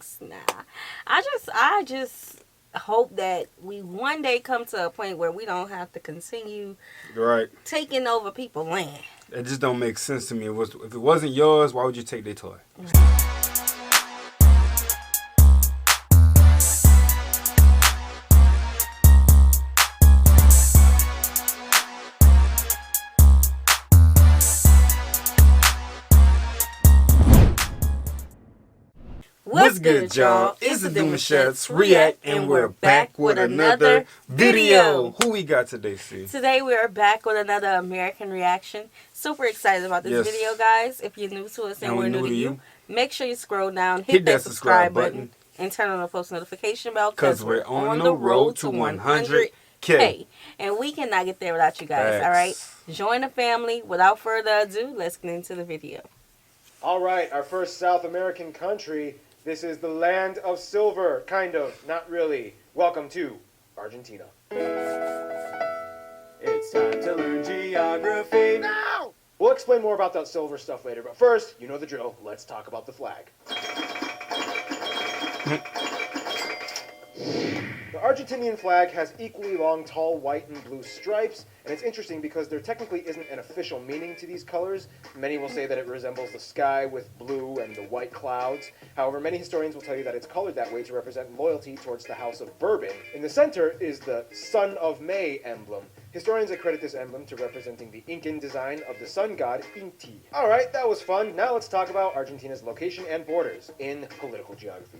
things. Nah, I just hope that we one day come to a point where we don't have to continue Right. taking over people's land. It just don't make sense to me. If it wasn't yours, why would you take their toy? What's good, y'all? It's the Demouchets React, and we're back with another video. Who we got today, C? Today we are back with another American reaction. Super excited about this video, guys. If you're new to us and we're new to you, make sure you scroll down, hit that subscribe button, and turn on the post notification bell because we're on the road to 100K. And we cannot get there without you guys, all right? Join the family. Without further ado, let's get into the video. All right, our first South American country. This is the land of silver, kind of, not really. Welcome to Argentina. It's time to learn geography now! We'll explain more about that silver stuff later, but first, you know the drill. Let's talk about the flag. The Argentinian flag has equally long, tall, white and blue stripes, and it's interesting because there technically isn't an official meaning to these colors. Many will say that it resembles the sky with blue and the white clouds. However, many historians will tell you that it's colored that way to represent loyalty towards the House of Bourbon. In the center is the Sun of May emblem. Historians accredit this emblem to representing the Incan design of the sun god Inti. Alright, that was fun. Now let's talk about Argentina's location and borders in political geography.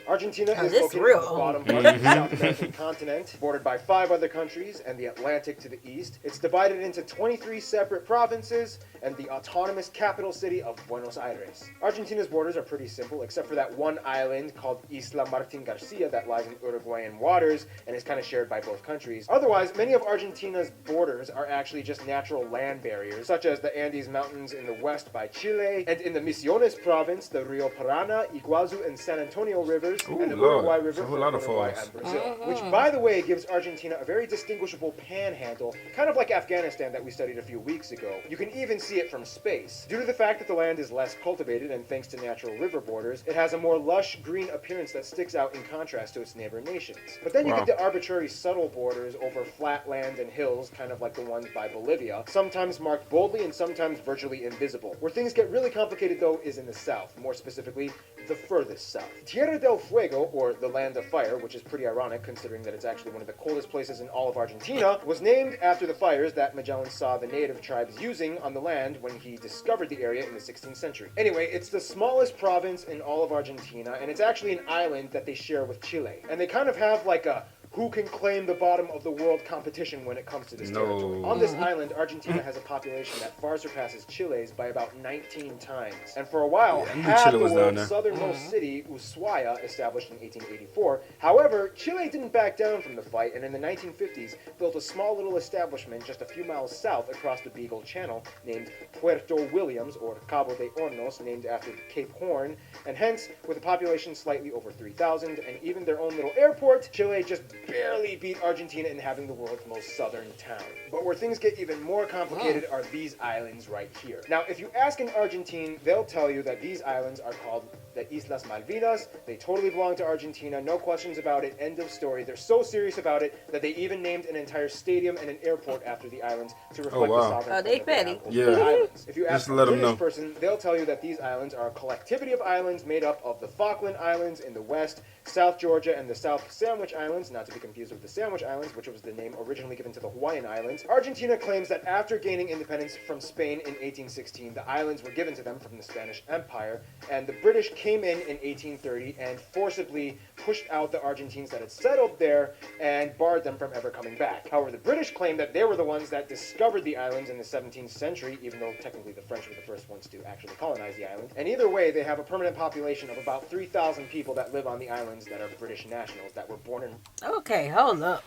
Argentina is located at the bottom part of the South American continent, bordered by 5 other countries and the Atlantic to the east. It's divided into 23 separate provinces and the autonomous capital city of Buenos Aires. Argentina's borders are pretty simple, except for that one island called Isla Martín García that lies in Uruguayan waters and is kind of shared by both countries. Otherwise, many of Argentina's borders are actually just natural land barriers, such as the Andes Mountains in the west by Chile, and in the Misiones province, the Rio Paraná, Iguazu, and San Antonio rivers, and the Uruguay River from Uruguay and Brazil. Which, by the way, gives Argentina a very distinguishable panhandle, kind of like Afghanistan that we studied a few weeks ago. You can even see it from space. Due to the fact that the land is less cultivated and thanks to natural river borders, it has a more lush green appearance that sticks out in contrast to its neighbor nations. But then you get the arbitrary subtle borders over flat land and hills, kind of like the ones by Bolivia, sometimes marked boldly and sometimes virtually invisible. Where things get really complicated, though, is in the south, more specifically, the furthest south. Tierra del Fuego, or the Land of Fire, which is pretty ironic considering that it's actually one of the coldest places in all of Argentina, was named after the fires that Magellan saw the native tribes using on the land when he discovered the area in the 16th century. Anyway, it's the smallest province in all of Argentina, and it's actually an island that they share with Chile. And they kind of have like a who can claim the bottom of the world competition when it comes to this territory. On this island, Argentina has a population that far surpasses Chile's by about 19 times. And for a while, had the world's southernmost city, Ushuaia, established in 1884. However, Chile didn't back down from the fight, and in the 1950s, built a small little establishment just a few miles south across the Beagle Channel, named Puerto Williams, or Cabo de Hornos, named after Cape Horn, and hence, with a population slightly over 3,000, and even their own little airport, Chile just barely beat Argentina in having the world's most southern town. But where things get even more complicated are these islands right here. Now, if you ask an Argentine, they'll tell you that these islands are called the Islas Malvinas. They totally belong to Argentina, no questions about it, end of story. They're so serious about it that they even named an entire stadium and an airport after the islands to reflect the sovereignty of the islands. If you ask a British person, they'll tell you that these islands are a collectivity of islands made up of the Falkland Islands in the west, South Georgia, and the South Sandwich Islands, not to be confused with the Sandwich Islands, which was the name originally given to the Hawaiian Islands. Argentina claims that after gaining independence from Spain in 1816, the islands were given to them from the Spanish Empire, and the British came in 1830 and forcibly pushed out the Argentines that had settled there and barred them from ever coming back. However, the British claimed that they were the ones that discovered the islands in the 17th century, even though technically the French were the first ones to actually colonize the island. And either way, they have a permanent population of about 3,000 people that live on the islands that are British nationals that were born in... Okay, hold up.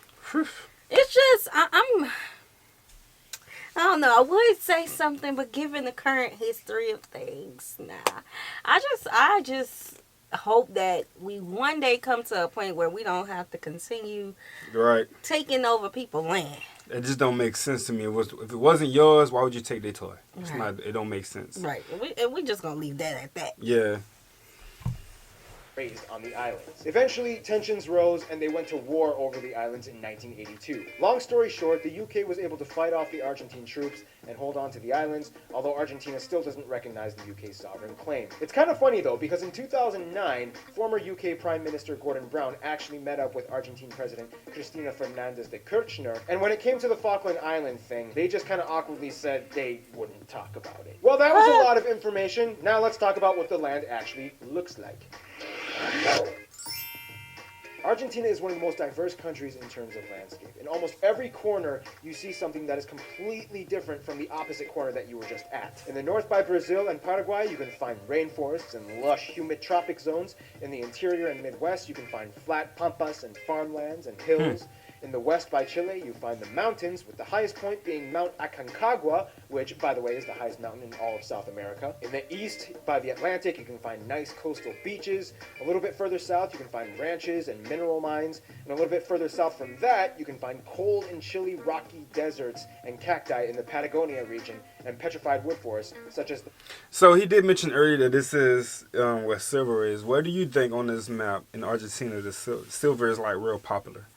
It's just, I don't know. I would say something, but given the current history of things, nah. I just hope that we one day come to a point where we don't have to continue taking over people's land. It just don't make sense to me. If it wasn't yours, why would you take their toy? It's Right. not. It don't make sense. Right. And we just gonna leave that at that. Yeah. Raised on the islands. Eventually, tensions rose and they went to war over the islands in 1982. Long story short, the UK was able to fight off the Argentine troops and hold on to the islands, although Argentina still doesn't recognize the UK's sovereign claim. It's kind of funny though, because in 2009, former UK Prime Minister Gordon Brown actually met up with Argentine President Cristina Fernandez de Kirchner, and when it came to the Falkland Island thing, they just kind of awkwardly said they wouldn't talk about it. Well, that was a lot of information. Now let's talk about what the land actually looks like. Argentina is one of the most diverse countries in terms of landscape. In almost every corner, you see something that is completely different from the opposite corner that you were just at. In the north by Brazil and Paraguay, you can find rainforests and lush, humid tropic zones. In the interior and Midwest, you can find flat pampas and farmlands and hills. In the west by Chile, you find the mountains, with the highest point being Mount Aconcagua, which, by the way, is the highest mountain in all of South America. In the east by the Atlantic, you can find nice coastal beaches. A little bit further south, you can find ranches and mineral mines. And a little bit further south from that, you can find cold and chilly rocky deserts and cacti in the Patagonia region and petrified wood forests, such as the... So he did mention earlier that this is where silver is. Where do you think on this map in Argentina the silver is like real popular?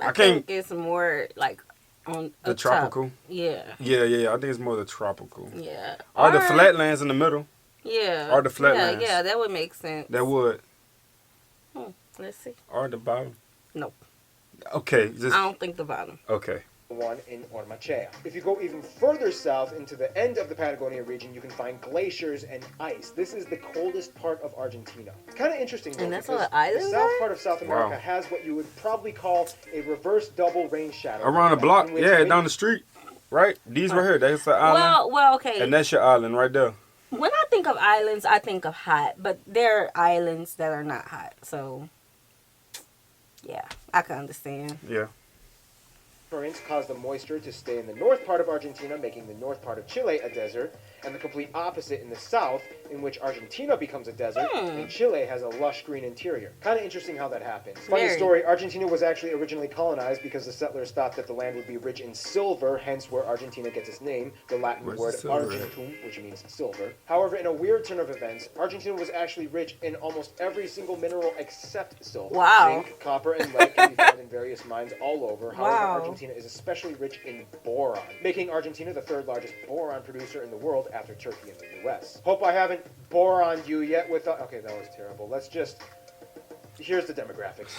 I think it's more like on the tropical. Top. Yeah. Yeah. I think it's more the tropical. Yeah. Or the flatlands in the middle. Yeah. Or the flatlands. Yeah, that would make sense. That would. Let's see. Or the bottom. Nope. Okay. I don't think the bottom. Okay. One in Ormachea. If you go even further south into the end of the Patagonia region, you can find glaciers and ice. This is the coldest part of Argentina. It's kind of interesting though, and that's because what the islands the south are? part of South America has what you would probably call a reverse double rain shadow. Around the block, down the street, right? These right here, that's the island. Well, okay. And that's your island right there. When I think of islands, I think of hot, but there are islands that are not hot. So, yeah, I can understand. Yeah. Currents cause the moisture to stay in the north part of Argentina, making the north part of Chile a desert, and the complete opposite in the south, in which Argentina becomes a desert, and Chile has a lush green interior. Kind of interesting how that happens. Funny story, Argentina was actually originally colonized because the settlers thought that the land would be rich in silver, hence where Argentina gets its name, the Latin word argentum, which means silver. However, in a weird turn of events, Argentina was actually rich in almost every single mineral except silver. Wow. Zinc, copper, and lead can be found in various mines all over. However, Wow. Argentina is especially rich in boron, making Argentina the third largest boron producer in the world after Turkey and the US. Hope I haven't boroned you yet with okay, that was terrible. Let's just... Here's the demographics.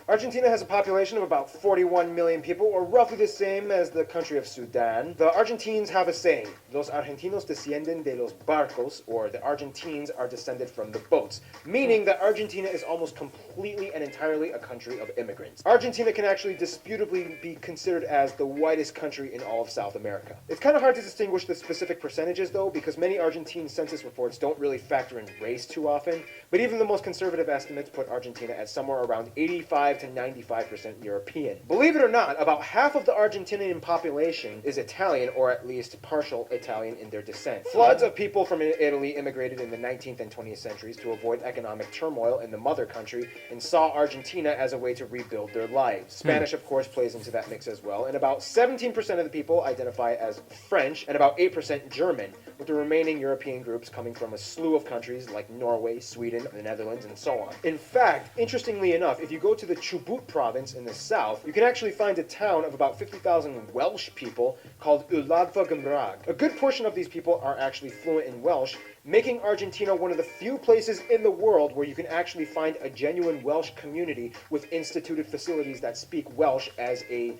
Argentina has a population of about 41 million people, or roughly the same as the country of Sudan. The Argentines have a saying, Los Argentinos descienden de los barcos, or the Argentines are descended from the boats, meaning that Argentina is almost completely and entirely a country of immigrants. Argentina can actually disputably be considered as the whitest country in all of South America. It's kind of hard to distinguish the specific percentages though, because many Argentine census reports don't really factor in race too often, but even the most conservative estimates put Argentina at somewhere around 85 to 95% European. Believe it or not, about half of the Argentinian population is Italian, or at least partial Italian in their descent. Floods of people from Italy immigrated in the 19th and 20th centuries to avoid economic turmoil in the mother country and saw Argentina as a way to rebuild their lives. Spanish, of course, plays into that mix as well, and about 17% of the people identify as French and about 8% German, with the remaining European groups coming from a slew of countries like Norway, Sweden, the Netherlands, and so on. In fact, interestingly enough, if you go to the Chubut province in the south, you can actually find a town of about 50,000 Welsh people called Uladfa Gymraeg. A good portion of these people are actually fluent in Welsh, making Argentina one of the few places in the world where you can actually find a genuine Welsh community with instituted facilities that speak Welsh as a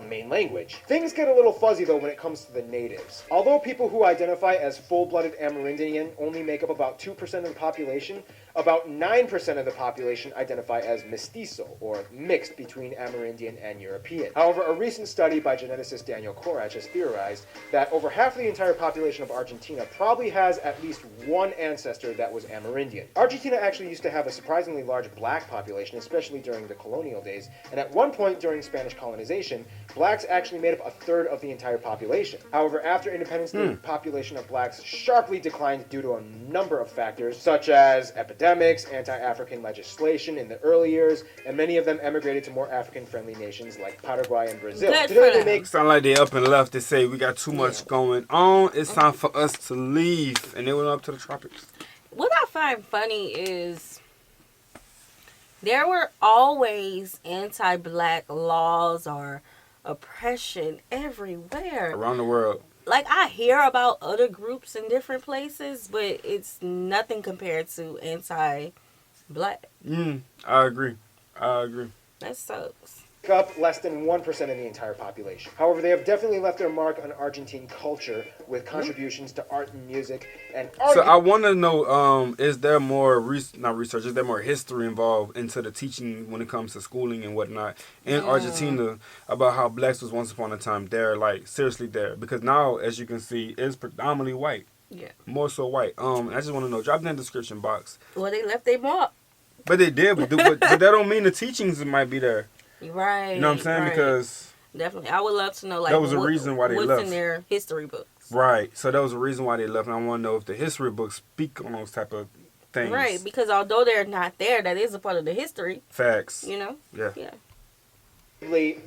main language. Things get a little fuzzy though when it comes to the natives. Although people who identify as full-blooded Amerindian only make up about 2% of the population, about 9% of the population identify as mestizo, or mixed between Amerindian and European. However, a recent study by geneticist Daniel Korach has theorized that over half of the entire population of Argentina probably has at least one ancestor that was Amerindian. Argentina actually used to have a surprisingly large black population, especially during the colonial days, and at one point during Spanish colonization, blacks actually made up a third of the entire population. However, after independence, the population of blacks sharply declined due to a number of factors, such as epidemics, academics, anti-African legislation in the early years, and many of them emigrated to more African-friendly nations like Paraguay and Brazil. Good Today for they make... Sound like they up and left. They say we got too much going on. It's time for us to leave. And they went up to the tropics. What I find funny is there were always anti-black laws or oppression everywhere. Around the world. Like, I hear about other groups in different places, but it's nothing compared to anti-black. I agree. That sucks. Up less than 1% of the entire population. However, they have definitely left their mark on Argentine culture with contributions to art and music. And so I want to know, is there more, not research, is there more history involved into the teaching when it comes to schooling and whatnot in Argentina about how blacks was once upon a time there, like seriously there? Because now, as you can see, it's predominantly white. Yeah. More so white. I just want to know, drop it in the description box. Well, they left their mark. But they did, but that don't mean the teachings might be there. Right. You know what I'm saying? Right. Because definitely, I would love to know like that was a reason why they what's left. in their history books. Right. So that was a reason why they left, and I want to know if the history books speak on those type of things. Right, because although they're not there, that is a part of the history. Facts. You know. Yeah. Yeah.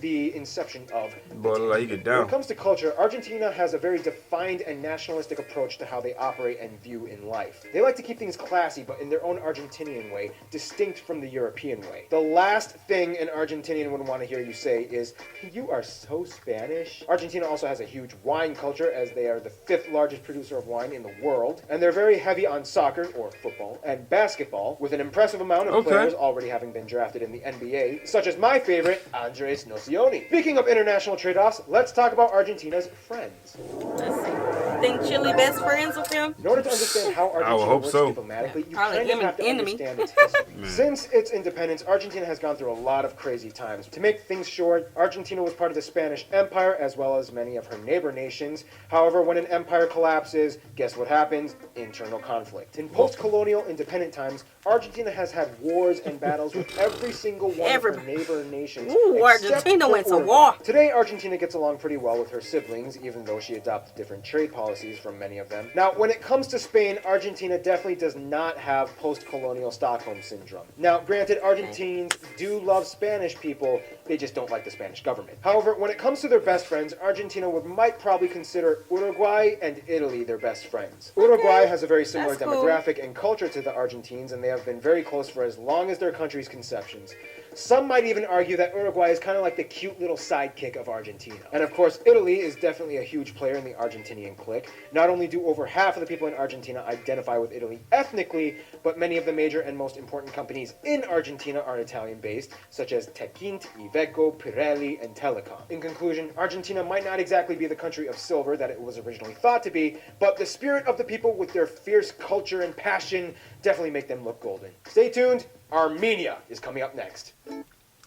The inception of Boy, like you get down. When it comes to culture, Argentina has a very defined and nationalistic approach to how they operate and view in life. They like to keep things classy, but in their own Argentinian way, distinct from the European way. The last thing an Argentinian would want to hear you say is, "You are so Spanish." Argentina also has a huge wine culture, as they are the 5th largest producer of wine in the world, and they're very heavy on soccer, or football, and basketball, with an impressive amount of players already having been drafted in the NBA, such as my favorite, Andres Nocioni. Speaking of international trade-offs, let's talk about Argentina's friends. Let's see. Think Chile best friends with them? In order to understand how Argentina works diplomatically, you kind of have to understand its history. Since its independence, Argentina has gone through a lot of crazy times. To make things short, Argentina was part of the Spanish Empire, as well as many of her neighbor nations. However, when an empire collapses, guess what happens? Internal conflict. In post-colonial independent times, Argentina has had wars and battles with every single one of her neighbor nations. Argentina went to war. Today, Argentina gets along pretty well with her siblings, even though she adopted different trade policies from many of them. Now, when it comes to Spain, Argentina definitely does not have post-colonial Stockholm syndrome. Now, granted, Argentines do love Spanish people, they just don't like the Spanish government. However, when it comes to their best friends, Argentina might probably consider Uruguay and Italy their best friends. Uruguay has a very similar demographic and culture to the Argentines, and they have been very close for as long as their country's conceptions. Some might even argue that Uruguay is kind of like the cute little sidekick of Argentina. And of course, Italy is definitely a huge player in the Argentinian clique. Not only do over half of the people in Argentina identify with Italy ethnically, but many of the major and most important companies in Argentina are Italian-based, such as Techint, Iveco, Pirelli, and Telecom. In conclusion, Argentina might not exactly be the country of silver that it was originally thought to be, but the spirit of the people with their fierce culture and passion definitely make them look golden. Stay tuned. Armenia is coming up next.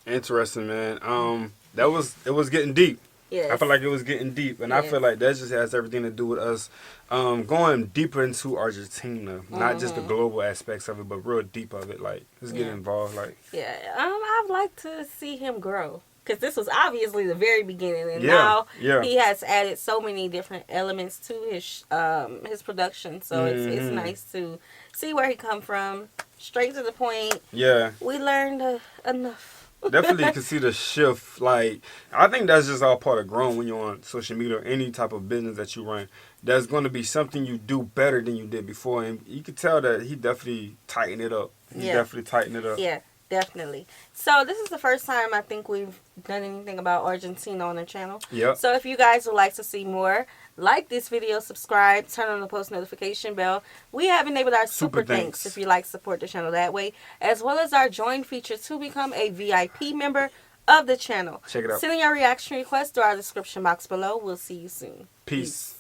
Interesting, man. It was getting deep. Yes. I feel like it was getting deep, and I feel like that just has everything to do with us going deeper into Argentina, not just the global aspects of it, but real deep of it. Like, let's get involved. Like, I'd like to see him grow. Because this was obviously the very beginning, and now he has added so many different elements to his production. So it's nice to see where he come from, straight to the point. Yeah, we learned enough. Definitely, you can see the shift. Like, I think that's just all part of growing when you're on social media or any type of business that you run. There's going to be something you do better than you did before, and you can tell that he definitely tightened it up. Yeah. Definitely. So this is the first time I think we've done anything about Argentina on the channel. Yep. So if you guys would like to see more, like this video, subscribe, turn on the post notification bell. We have enabled our super thanks if you like to support the channel that way, as well as our join feature to become a VIP member of the channel. Check it out. Send in your reaction request to our description box below. We'll see you soon. Peace.